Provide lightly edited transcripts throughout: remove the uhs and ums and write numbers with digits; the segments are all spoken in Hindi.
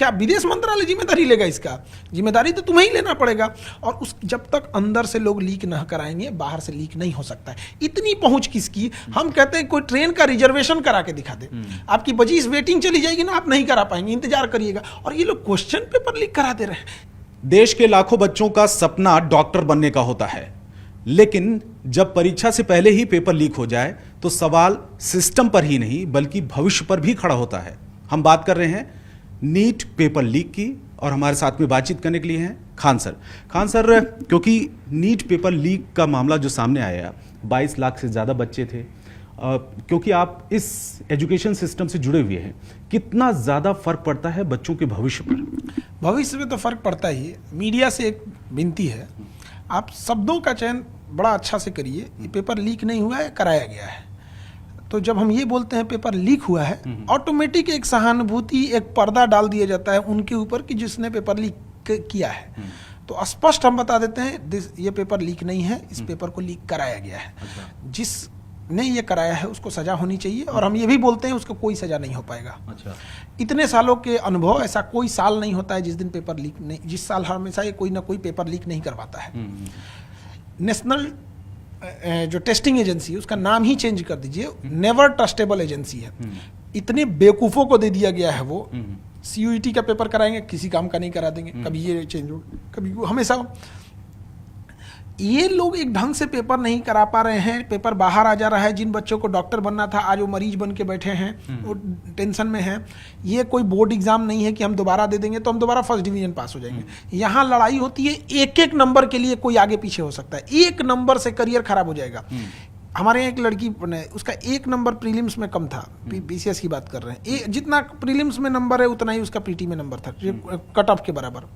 क्या विदेश मंत्रालय जिम्मेदारी लेगा इसका? जिम्मेदारी तो तुम्हें ही लेना पड़ेगा। और उस जब तक अंदर से लोग लीक न कराएंगे, बाहर से लीक नहीं हो सकता है। इतनी पहुंच किसकी? हम कहते हैं कोई ट्रेन का रिजर्वेशन करा के दिखा दे, आपकी 25 वेटिंग चली जाएगी ना, आप नहीं करा पाएंगे, इंतजार करिएगा। और ये लोग क्वेश्चन पेपर लीक करा दे रहे हैं। देश के लाखों बच्चों का सपना डॉक्टर बनने का होता है, लेकिन जब परीक्षा से पहले ही पेपर लीक हो जाए तो सवाल सिस्टम पर ही नहीं बल्कि भविष्य पर भी खड़ा होता है। हम बात कर रहे हैं नीट पेपर लीक की, और हमारे साथ में बातचीत करने के लिए हैं खान सर। खान सर, क्योंकि नीट पेपर लीक का मामला जो सामने आया, 22 लाख से ज़्यादा बच्चे थे, क्योंकि आप इस एजुकेशन सिस्टम से जुड़े हुए हैं, कितना ज़्यादा फर्क पड़ता है बच्चों के भविष्य पर? भविष्य में तो फर्क पड़ता ही है। मीडिया से एक विनती है, आप शब्दों का चयन बड़ा अच्छा से करिए। ये पेपर लीक नहीं हुआ है, कराया गया है। तो जब हम ये बोलते हैं पेपर लीक हुआ है, ऑटोमेटिक एक सहानुभूति, एक पर्दा डाल दिया जाता है उनके ऊपर कि जिसने पेपर लीक किया है। तो स्पष्ट हम बता देते हैं ये पेपर लीक नहीं है, इस पेपर को लीक कराया गया है। जिसने ये कराया है उसको सजा होनी चाहिए, और हम ये भी बोलते हैं उसको कोई सजा नहीं हो पाएगा। इतने सालों के अनुभव, ऐसा कोई साल नहीं होता है जिस दिन पेपर लीक नहीं, जिस साल हमेशा ये कोई ना कोई पेपर लीक नहीं करवाता है। नेशनल जो टेस्टिंग एजेंसी है उसका नाम ही चेंज कर दीजिए, नेवर ट्रस्टेबल एजेंसी है। इतने बेवकूफ़ों को दे दिया गया है। वो CUET का पेपर कराएंगे, किसी काम का नहीं करा देंगे, कभी ये चेंज हो, कभी वो, हमेशा ये लोग एक ढंग से पेपर नहीं करा पा रहे हैं। पेपर बाहर आ जा रहा है। जिन बच्चों को डॉक्टर बनना था आज वो मरीज बन के बैठे हैं, वो टेंशन में हैं। ये कोई बोर्ड एग्जाम नहीं है कि हम दोबारा दे देंगे तो हम दोबारा फर्स्ट डिवीजन पास हो जाएंगे। यहाँ लड़ाई होती है एक एक नंबर के लिए, कोई आगे पीछे हो सकता है। एक नंबर से करियर खराब हो जाएगा। हमारे यहाँ एक लड़की, उसका 1 नंबर प्रीलिम्स में कम था, PCS की बात कर रहे हैं। जितना प्रीलिम्स में नंबर है उतना ही उसका PT में नंबर था, कट ऑफ के बराबर।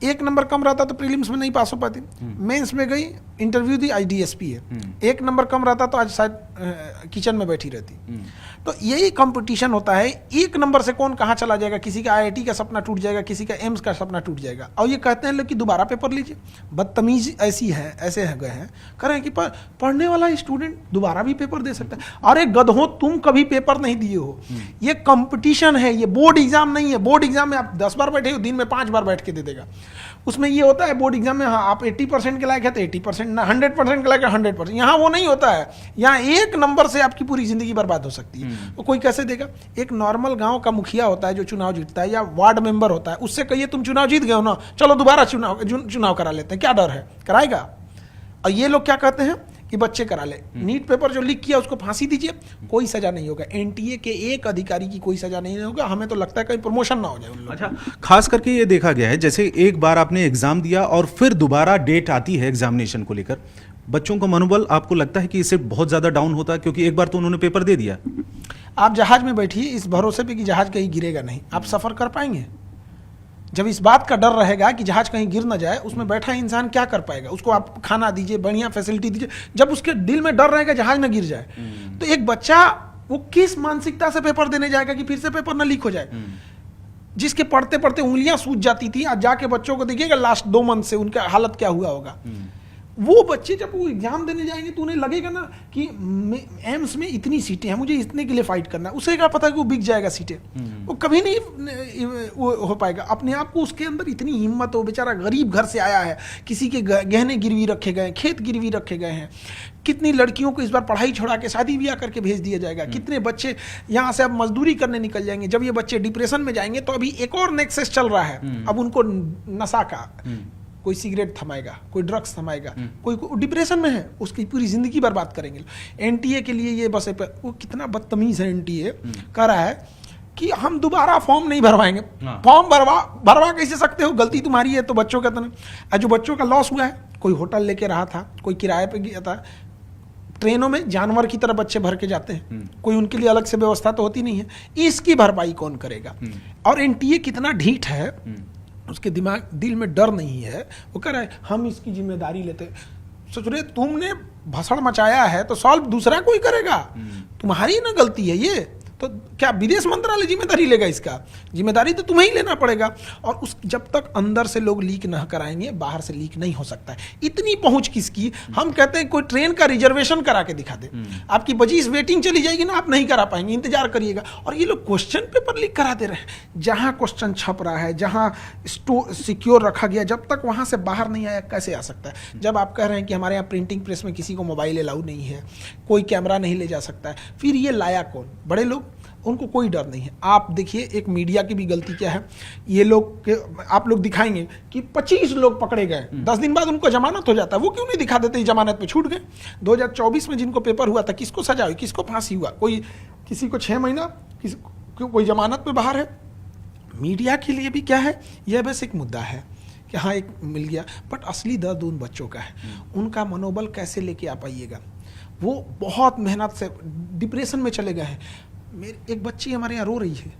1 नंबर कम रहता तो प्रीलिम्स में नहीं पास हो पाती। मेंस में गई, इंटरव्यू दी, आज DSP है। 1 नंबर कम रहता तो आज शायद किचन में बैठी रहती। तो यही कंपटीशन होता है। 1 नंबर से कौन कहाँ चला जाएगा, किसी का IIT का सपना टूट जाएगा, किसी का एम्स का सपना टूट जाएगा। और ये कहते हैं लोग कि दोबारा पेपर लीजिए। बदतमीज ऐसी है, ऐसे है गए हैं, कह रहे हैं कि पढ़ने वाला स्टूडेंट दोबारा भी पेपर दे सकता है। अरे गधों, तुम कभी पेपर नहीं दिए हो। ये कंपटीशन है, ये बोर्ड एग्जाम नहीं है। बोर्ड एग्जाम में आप 10 बार बैठे हो, दिन में 5 बार बैठ के दे देगा। उसमें ये होता है बोर्ड एग्जाम में, हाँ आप 80% के लायक है तो 80%, ना 100% के लायक है 100%। यहाँ वो नहीं होता है। यहाँ 1 नंबर से आपकी पूरी जिंदगी बर्बाद हो सकती है। तो कोई कैसे देगा? एक नॉर्मल गांव का मुखिया होता है जो चुनाव जीतता है, या वार्ड मेंबर होता है, उससे कहिए तुम चुनाव जीत गए हो ना, चलो दोबारा चुनाव करा लेते हैं। क्या डर है? कराएगा। और ये लोग क्या कहते हैं कि बच्चे करा ले। नीट पेपर जो लीक किया उसको फांसी दीजिए, कोई सजा नहीं होगा। NTA के एक अधिकारी की कोई सजा नहीं होगा। हमें तो लगता है कहीं प्रमोशन ना हो जाए उन लोगों। अच्छा, खास करके ये देखा गया है जैसे एक बार आपने एग्जाम दिया और फिर दोबारा डेट आती है एग्जामिनेशन को लेकर, बच्चों का मनोबल आपको लगता है कि इससे बहुत ज्यादा डाउन होता है, क्योंकि एक बार तो उन्होंने पेपर दे दिया। आप जहाज में बैठिए इस भरोसे पे कि जहाज कहीं गिरेगा नहीं, आप सफर कर पाएंगे? जब इस बात का डर रहेगा कि जहाज कहीं गिर ना जाए, उसमें बैठा इंसान क्या कर पाएगा? उसको आप खाना दीजिए, बढ़िया फैसिलिटी दीजिए। जब उसके दिल में डर रहेगा जहाज न गिर जाए, तो एक बच्चा वो किस मानसिकता से पेपर देने जाएगा कि फिर से पेपर न लीक हो जाए? जिसके पढ़ते पढ़ते उंगलियां सूज जाती थी, आज जाके बच्चों को देखिएगा लास्ट 2 मंथ से उनका हालत क्या हुआ होगा। वो बच्चे जब वो एग्जाम देने जाएंगे तो उन्हें लगेगा ना कि एम्स में इतनी सीटें हैं, मुझे इतने के लिए फाइट करना है। उसे क्या पता कि वो बिक जाएगा सीटें? वो कभी नहीं वो हो पाएगा। अपने आप को उसके अंदर इतनी हिम्मत हो, बेचारा गरीब घर से आया है, किसी के गहने गिरवी रखे गए, खेत गिरवी रखे गए हैं। कितनी लड़कियों को इस बार पढ़ाई छोड़ा के शादी ब्याह करके भेज दिया जाएगा। कितने बच्चे यहाँ से अब मजदूरी करने निकल जाएंगे। जब ये बच्चे डिप्रेशन में जाएंगे तो अभी एक और नेक्सस चल रहा है। अब उनको नशा का, कोई सिगरेट थमाएगा, कोई ड्रग्स थमाएगा, कोई डिप्रेशन में है, उसकी पूरी जिंदगी बर्बाद करेंगे। NTA के लिए ये बस वो कितना बदतमीज है। NTA कह रहा है कि हम दोबारा फॉर्म नहीं भरवाएंगे। फॉर्म भरवा कैसे सकते हो? गलती तुम्हारी है। तो बच्चों का तो जो बच्चों का लॉस हुआ है, कोई होटल लेके रहा था, कोई किराए पे गया था, ट्रेनों में जानवर की तरह बच्चे भर के जाते हैं, कोई उनके लिए अलग से व्यवस्था तो होती नहीं है। इसकी भरपाई कौन करेगा? और NTA कितना ढीठ है, उसके दिल में डर नहीं है। वो कह रहा है हम इसकी जिम्मेदारी लेते। सोच रहे तुमने भसड़ मचाया है तो सॉल्व दूसरा कोई करेगा, तुम्हारी ना गलती है ये। तो क्या विदेश मंत्रालय जिम्मेदारी लेगा इसका? जिम्मेदारी तो तुम्हें ही लेना पड़ेगा। और उस जब तक अंदर से लोग लीक न कराएंगे, बाहर से लीक नहीं हो सकता है। इतनी पहुंच किसकी? हम कहते हैं कोई ट्रेन का रिजर्वेशन करा के दिखा दे, आपकी 25 वेटिंग चली जाएगी ना, आप नहीं करा पाएंगे, इंतजार करिएगा। और ये लोग क्वेश्चन पेपर लीक करा दे रहे हैं। जहां क्वेश्चन छप रहा है, जहां सिक्योर रखा गया, जब तक वहां से बाहर नहीं आया कैसे आ सकता है? जब आप कह रहे हैं कि हमारे यहाँ प्रिंटिंग प्रेस में किसी को मोबाइल अलाउ नहीं है, कोई कैमरा नहीं ले जा सकता है, फिर ये लाया कौन? बड़े लोग, उनको कोई डर नहीं है। आप देखिए एक मीडिया की भी गलती क्या है, ये लोग आप लोग दिखाएंगे कि 25 लोग पकड़े गए, 10 दिन बाद उनको जमानत हो जाता है, वो क्यों नहीं दिखा देते? जमानत पे छूट गए। 2024 में जिनको पेपर हुआ था, किसको सजा हुई, किसको फांसी हुआ? कोई किसी को 6 महीना, किसी कोई जमानत पे बाहर है। मीडिया के लिए भी क्या है, यह बस एक मुद्दा है कि हाँ एक मिल गया, बट असली दर्द उन बच्चों का है। उनका मनोबल कैसे लेके आ पाइएगा? वो बहुत मेहनत से डिप्रेशन में चले गए हैं। मेरी एक बच्ची हमारे यहाँ रो रही है,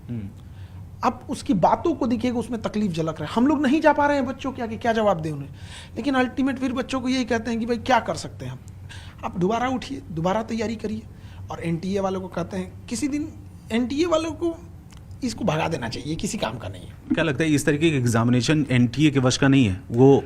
अब उसकी बातों को देखिएगा, उसमें तकलीफ झलक रहा है। हम लोग नहीं जा पा रहे हैं बच्चों के आगे, क्या जवाब दें उन्हें? लेकिन अल्टीमेट फिर बच्चों को यही कहते हैं कि भाई क्या कर सकते हैं हम, आप दोबारा उठिए, दोबारा तैयारी करिए। और एनटीए वालों को कहते हैं, किसी दिन एनटीए वालों को इसको भगा देना चाहिए, किसी काम का नहीं है। क्या लगता है इस तरीके के एग्जामिनेशन एनटीए के वश का नहीं है? वो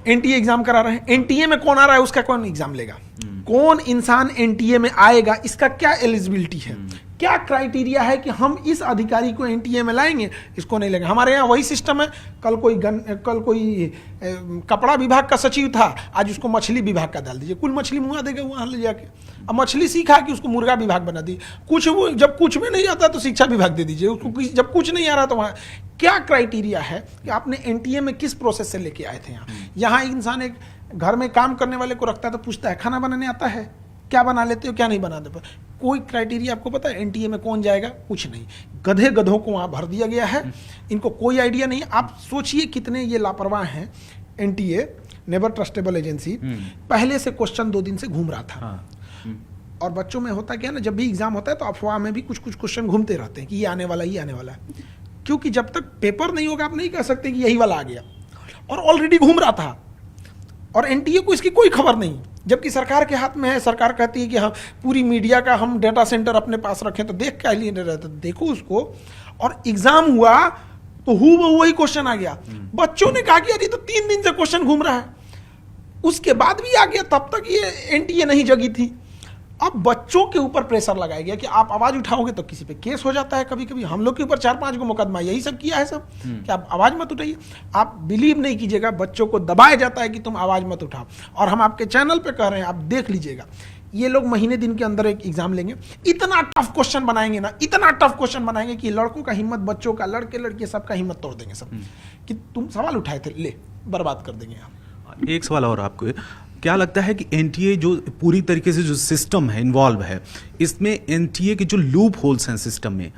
एनटीए एग्जाम करा रहे हैं, एनटीए में कौन आ रहा है उसका कौन एग्जाम लेगा? कौन इंसान एनटीए में आएगा, इसका क्या एलिजिबिलिटी है, क्या क्राइटेरिया है कि हम इस अधिकारी को एनटीए में लाएंगे, इसको नहीं लेंगे? हमारे यहाँ वही सिस्टम है। कल कोई कपड़ा विभाग का सचिव था, आज उसको मछली विभाग का डाल दीजिए, कुल मछली मुंगा देगा वहाँ ले जाके। अब मछली सीखा कि उसको मुर्गा विभाग बना दी। कुछ वो जब कुछ में नहीं आता तो शिक्षा विभाग दे दीजिए उसको, जब कुछ नहीं आ रहा तो वहाँ क्या क्राइटेरिया है कि आपने एनटीए में किस प्रोसेस से लेके आए थे? यहाँ इंसान एक घर में काम करने वाले को रखता है तो पूछता है खाना बनाने आता है, क्या बना लेते हो, क्या नहीं बनाते? पर कोई क्राइटेरिया आपको पता है एनटीए में कौन जाएगा? कुछ नहीं। गधों को वहाँ भर दिया गया है, इनको कोई आइडिया नहीं है। आप सोचिए कितने ये लापरवाह हैं। एनटीए, नेवर ट्रस्टेबल एजेंसी, पहले से क्वेश्चन 2 दिन से घूम रहा था। और बच्चों में होता क्या है ना, जब भी एग्जाम होता है तो अफवाह में भी कुछ क्वेश्चन घूमते रहते हैं कि ये आने वाला, ये आने वाला है। क्योंकि जब तक पेपर नहीं होगा आप नहीं कह सकते कि यही वाला आ गया, और ऑलरेडी घूम रहा था और एनटीए को इसकी कोई खबर नहीं, जबकि सरकार के हाथ में है। सरकार कहती है कि हम पूरी मीडिया का हम डेटा सेंटर अपने पास रखें, तो देख क्या लिए रहता, देखो उसको। और एग्जाम हुआ तो वही क्वेश्चन आ गया। बच्चों ने कहा कि अरे तो 3 दिन से क्वेश्चन घूम रहा है, उसके बाद भी आ गया, तब तक ये एनटीए नहीं जगी थी। अब बच्चों के ऊपर प्रेशर लगाया गया कि आप आवाज उठाओगे तो किसी पे केस हो जाता है। कभी कभी हम लोग के ऊपर 4-5 को मुकदमा, यही सब किया है सब कि आप आवाज मत उठाइए। आप बिलीव नहीं कीजिएगा, बच्चों को दबाया जाता है कि तुम आवाज मत उठाओ। और हम आपके चैनल पे कह रहे हैं, आप देख लीजिएगा, ये लोग महीने दिन के अंदर एक एग्जाम लेंगे, इतना टफ क्वेश्चन बनाएंगे ना, इतना टफ क्वेश्चन बनाएंगे कि लड़कों का हिम्मत, बच्चों का, लड़के लड़के सबका हिम्मत तोड़ देंगे सब, कि तुम सवाल उठाए थे, ले बर्बाद कर देंगे हम। एक सवाल और आपको, क्या लगता है कि एनटीए जो पूरी तरीके से जो सिस्टम है इन्वॉल्व है, इसमें एनटीए के जो लूप होल्स हैं सिस्टम में,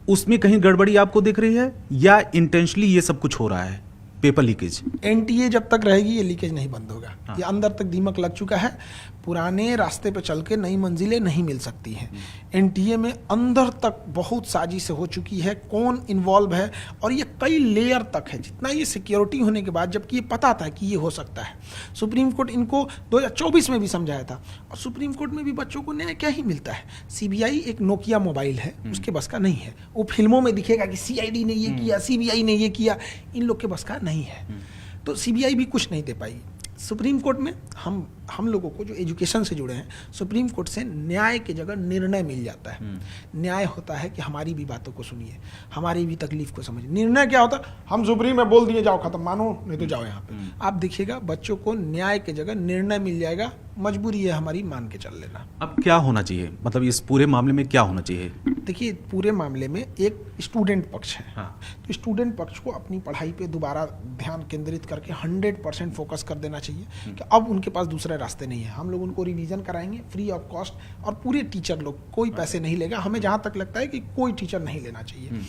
उसमें कहीं गड़बड़ी आपको दिख रही है या इंटेंशनली ये सब कुछ हो रहा है? पेपर लीकेज, एनटीए जब तक रहेगी ये लीकेज नहीं बंद होगा। ये अंदर तक दीमक लग चुका है, पुराने रास्ते पे चल के नई मंजिलें नहीं मिल सकती हैं। एनटीए में अंदर तक बहुत साजिश हो चुकी है, कौन इन्वॉल्व है, और ये कई लेयर तक है। जितना ये सिक्योरिटी होने के बाद, जबकि ये पता था कि ये हो सकता है, सुप्रीम कोर्ट इनको 2024 में भी समझाया था, और सुप्रीम कोर्ट में भी बच्चों को न्याय क्या ही मिलता है। सीबीआई एक नोकिया मोबाइल है, उसके बस का नहीं है। वो फिल्मों में दिखेगा कि सीआईडी ने ये किया, सीबीआई ने ये किया, इन लोग के बस का नहीं है। तो सीबीआई भी कुछ नहीं दे पाई। सुप्रीम कोर्ट में हम लोगों को जो एजुकेशन से जुड़े हैं, सुप्रीम कोर्ट से न्याय की जगह निर्णय मिल जाता है। न्याय होता है कि हमारी भी बातों को सुनिए, हमारी भी तकलीफ को समझिए। निर्णय क्या होता है, हम सुप्रीम में बोल दिए जाओ खत्म, मानो नहीं तो जाओ यहाँ पे। आप देखिएगा बच्चों को न्याय की जगह निर्णय मिल जाएगा, मजबूरी है हमारी मान के चल लेना। अब क्या होना चाहिए, मतलब इस पूरे मामले में क्या होना चाहिए? देखिए पूरे मामले में एक स्टूडेंट पक्ष है। हाँ। तो स्टूडेंट पक्ष को अपनी पढ़ाई पे दोबारा ध्यान केंद्रित करके 100% फोकस कर देना चाहिए कि अब उनके पास दूसरे रास्ते नहीं है। हम लोग उनको रिवीजन कराएंगे फ्री ऑफ कॉस्ट, और पूरे टीचर लोग, कोई पैसे नहीं लेगा। हमें जहाँ तक लगता है कि कोई टीचर नहीं लेना चाहिए,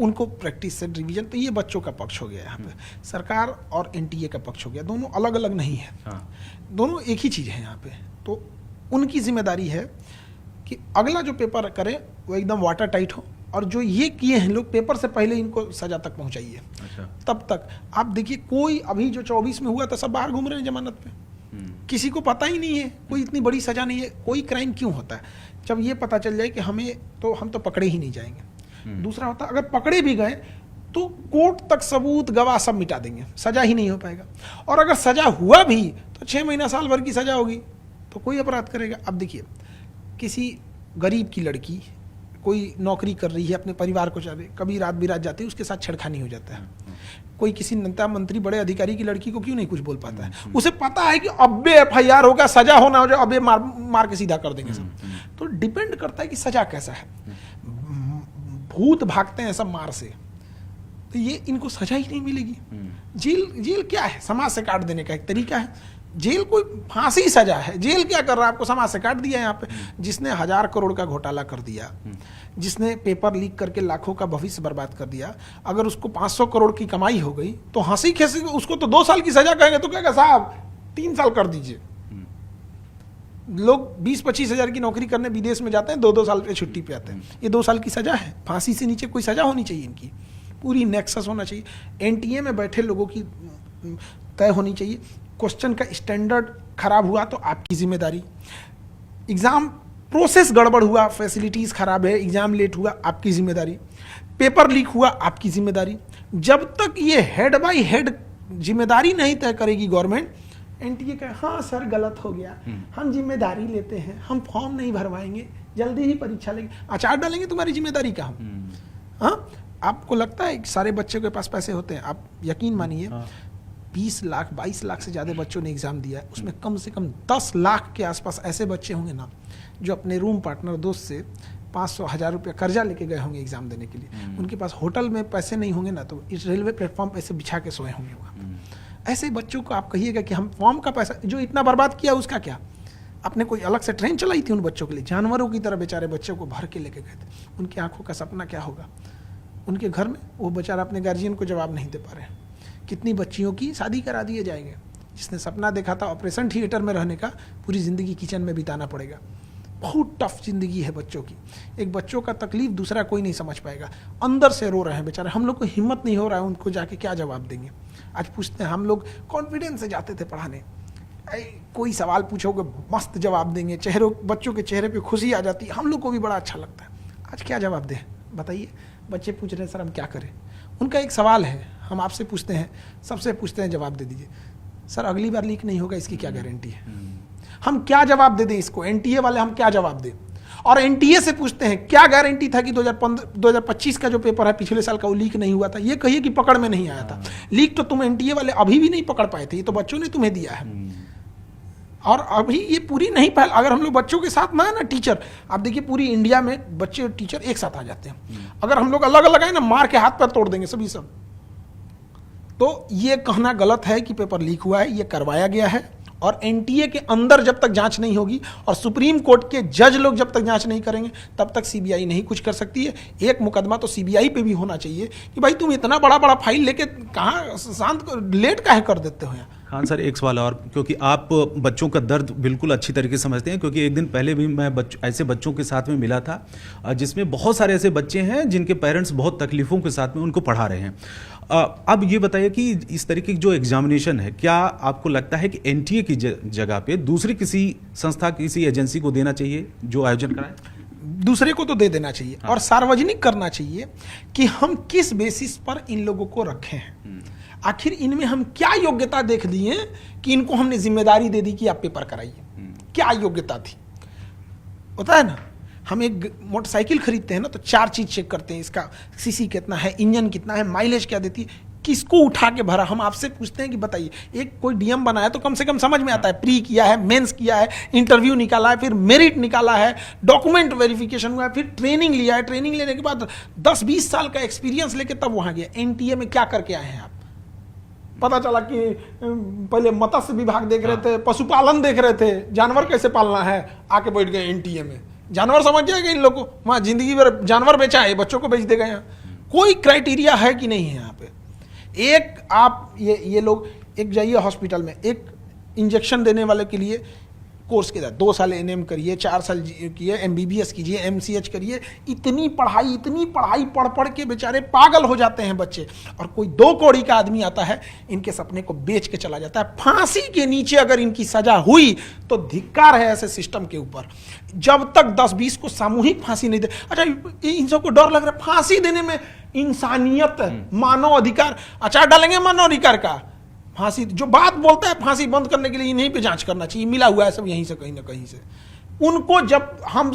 उनको प्रैक्टिस से रिवीजन। तो ये बच्चों का पक्ष हो गया यहाँ पे। सरकार और एनटीए का पक्ष हो गया, दोनों अलग अलग नहीं है। हाँ। दोनों एक ही चीज़ है यहाँ पे। तो उनकी जिम्मेदारी है कि अगला जो पेपर करें वो एकदम वाटर टाइट हो, और जो ये किए हैं लोग पेपर से पहले इनको सजा तक पहुंचाइए। अच्छा। तब तक आप देखिए, कोई अभी जो 24 में हुआ था सब बाहर घूम रहे हैं जमानत पे, किसी को पता ही नहीं है, कोई इतनी बड़ी सजा नहीं है। कोई क्राइम क्यों होता है? जब ये पता चल जाए कि हम तो पकड़े ही नहीं जाएंगे। दूसरा होता अगर पकड़े भी गए तो कोर्ट तक सबूत गवाह सब मिटा देंगे, सजा ही नहीं हो पाएगा। और अगर सजा हुआ भी तो 6 महीना साल भर की सजा होगी, तो कोई अपराध करेगा। अब देखिए, किसी गरीब की लड़की कोई नौकरी कर रही है, अपने परिवार को चाहे, कभी रात बिरात जाती है, उसके साथ छेड़खानी हो जाता है। कोई किसी नेता मंत्री बड़े अधिकारी की लड़की को क्यों नहीं कुछ बोल पाता है? उसे पता है कि अबे FIR होगा, सजा होना हो जाए, अबे मार के सीधा कर देंगे सब। तो डिपेंड करता है कि सजा कैसा है। भूत भागते हैं सब मार से, तो ये इनको सजा ही नहीं मिलेगी। जेल क्या है? समाज से काट देने का एक तरीका है। जेल कोई फांसी सजा है। जेल क्या कर रहा है? आपको समाज से काट दिया। यहाँ पे जिसने 1000 करोड़ का घोटाला कर दिया, जिसने पेपर लीक करके लाखों का भविष्य बर्बाद कर दिया, अगर उसको 500 करोड़ की कमाई हो गई तो हंसी खेसी उसको तो 2 साल की सजा कहेंगे, तो कहेगा साहब 3 साल कर दीजिए। लोग 20-25 हजार की नौकरी करने विदेश में जाते हैं, 2-2 साल के छुट्टी पे आते हैं। ये 2 साल की सजा है। फांसी से नीचे कोई सजा होनी चाहिए इनकी, पूरी नेक्सस होना चाहिए। NTA में बैठे लोगों की तय होनी चाहिए। क्वेश्चन का स्टैंडर्ड खराब हुआ तो आपकी जिम्मेदारी। एग्जाम प्रोसेस गड़बड़ हुआ, फैसिलिटीज खराब है, एग्जाम लेट हुआ, आपकी जिम्मेदारी। पेपर लीक हुआ, आपकी जिम्मेदारी। जब तक ये हेड बाय हेड जिम्मेदारी नहीं तय करेगी गवर्नमेंट, NTA का हाँ सर गलत हो गया, हम जिम्मेदारी लेते हैं, हम फॉर्म नहीं भरवाएंगे, जल्दी ही परीक्षा लेंगे, अचार डालेंगे, तुम्हारी जिम्मेदारी का हम। हाँ, आपको लगता है कि सारे बच्चों के पास पैसे होते हैं? आप यकीन मानिए 20 लाख 22 लाख से ज़्यादा बच्चों ने एग्ज़ाम दिया है, उसमें कम से कम 10 लाख के आसपास ऐसे बच्चे होंगे ना जो अपने रूम पार्टनर दोस्त से 500-1000 रुपया कर्जा लेके गए होंगे एग्ज़ाम देने के लिए। उनके पास होटल में पैसे नहीं होंगे ना, तो इस रेलवे प्लेटफॉर्म पे ऐसे बिछा के सोए होंगे वहाँ। ऐसे बच्चों को आप कहिएगा कि हम फॉर्म का पैसा जो इतना बर्बाद किया उसका क्या? आपने कोई अलग से ट्रेन चलाई थी उन बच्चों के लिए? जानवरों की तरह बेचारे बच्चों को भर के लेके गए थे। उनकी आंखों का सपना क्या होगा? उनके घर में वो बेचारा अपने गार्जियन को जवाब नहीं दे पा रहे हैं। कितनी बच्चियों की शादी करा दिए जाएंगे। जिसने सपना देखा था ऑपरेशन थिएटर में रहने का, पूरी ज़िंदगी किचन में बिताना पड़ेगा। बहुत टफ जिंदगी है बच्चों की। एक बच्चों का तकलीफ दूसरा कोई नहीं समझ पाएगा। अंदर से रो रहे हैं बेचारे, हम लोग को हिम्मत नहीं हो रहा है उनको जाके क्या जवाब देंगे। आज पूछते हैं, हम लोग कॉन्फिडेंस से जाते थे पढ़ाने, कोई सवाल पूछोगे मस्त जवाब देंगे, बच्चों के चेहरे पे खुशी आ जाती है, हम लोग को भी बड़ा अच्छा लगता है। आज क्या जवाब दें बताइए? बच्चे पूछ रहे हैं सर हम क्या करें। उनका एक सवाल है, हम आपसे पूछते हैं, सबसे पूछते हैं, जवाब दे दीजिए। सर अगली बार लीक नहीं होगा, इसकी क्या गारंटी है? हम क्या जवाब दे दें इसको? NTA वाले हम क्या जवाब दें? और NTA से पूछते हैं क्या गारंटी था कि 2025 का जो पेपर है पिछले साल का वो लीक नहीं हुआ था? ये कहिए कि पकड़ में नहीं आया था। लीक तो तुम NTA वाले अभी भी नहीं पकड़ पाए थे, ये तो बच्चों ने तुम्हें दिया है। और अभी ये पूरी नहीं पहल, अगर हम लोग बच्चों के साथ ना टीचर, आप देखिए पूरी इंडिया में बच्चे और टीचर एक साथ आ जाते हैं। अगर हम लोग अलग अलग आए ना, मार के हाथ पैर तोड़ देंगे सभी सब। तो ये कहना गलत है कि पेपर लीक हुआ है, ये करवाया गया है। और NTA के अंदर जब तक जांच नहीं होगी और सुप्रीम कोर्ट के जज लोग जब तक जांच नहीं करेंगे, तब तक CBI नहीं कुछ कर सकती है। एक मुकदमा तो CBI पे भी होना चाहिए कि भाई तुम इतना बड़ा बड़ा फाइल लेके कहाँ शांत लेट काहे कर देते हो यहाँ। खान सर एक सवाल और, क्योंकि आप बच्चों का दर्द बिल्कुल अच्छी तरीके से समझते हैं, क्योंकि एक दिन पहले भी मैं ऐसे बच्चों के साथ में मिला था जिसमें बहुत सारे ऐसे बच्चे हैं जिनके पेरेंट्स बहुत तकलीफ़ों के साथ में उनको पढ़ा रहे हैं। अब ये बताइए कि इस तरीके की जो एग्जामिनेशन है, क्या आपको लगता है कि NTA की जगह पे दूसरी किसी संस्था, किसी एजेंसी को देना चाहिए जो आयोजन कराए? दूसरे को तो दे देना चाहिए। और सार्वजनिक करना चाहिए कि हम किस बेसिस पर इन लोगों को रखे हैं। आखिर इनमें हम क्या योग्यता देख दिए कि इनको हमने जिम्मेदारी दे दी कि आप पेपर कराइए? क्या योग्यता थी? होता है ना, हम एक मोटरसाइकिल खरीदते हैं ना तो 4 चीज चेक करते हैं, इसका CC कितना है, इंजन कितना है, माइलेज क्या देती है, किसको उठा के भरा। हम आपसे पूछते हैं कि बताइए, एक कोई DM बनाया तो कम से कम समझ में आता है, प्री किया है, मेंस किया है, इंटरव्यू निकाला है, फिर मेरिट निकाला है, डॉक्यूमेंट वेरिफिकेशन हुआ है, फिर ट्रेनिंग लिया है, ट्रेनिंग लेने के बाद 10-20 साल का एक्सपीरियंस लेके तब वहां गया। NTA में क्या करके आए हैं आप? पता चला कि पहले मत्स्य विभाग देख रहे थे, पशुपालन देख रहे थे, जानवर कैसे पालना है, आके बैठ गए NTA में। जानवर समझ जाएगा इन लोगों को, वहाँ जिंदगी भर जानवर बेचा है, बच्चों को बेच देगा। यहाँ कोई क्राइटेरिया है कि नहीं है? यहाँ पे एक आप ये लोग एक जाइए हॉस्पिटल में, एक इंजेक्शन देने वाले के लिए कोर्स के 2 साल एनएम करिए, 4 साल किए, एमबीबीएस कीजिए, एमसीएच करिए, इतनी पढ़ाई पढ़ पढ़ के बेचारे पागल हो जाते हैं बच्चे। और कोई 2 कौड़ी का आदमी आता है, इनके सपने को बेच के चला जाता है। फांसी के नीचे अगर इनकी सजा हुई तो धिक्कार है ऐसे सिस्टम के ऊपर। जब तक 10-20 को सामूहिक फांसी नहीं दे, अच्छा इन सबको डर लग रहा है फांसी देने में, इंसानियत, मानव अधिकार, अच्छा डालेंगे मानव अधिकार का फांसी, जो बात बोलता है फांसी बंद करने के लिए इन्हीं पे जांच करना चाहिए, मिला हुआ है सब यहीं से कहीं ना कहीं से। उनको जब हम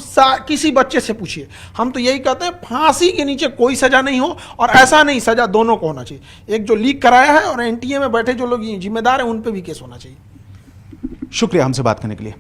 किसी बच्चे से पूछिए, हम तो यही कहते हैं फांसी के नीचे कोई सजा नहीं हो, और ऐसा नहीं, सजा दोनों को होना चाहिए। एक जो लीक कराया है और एनटीए में बैठे जो लोग जिम्मेदार हैं उन पे भी केस होना चाहिए। शुक्रिया हमसे बात करने के लिए।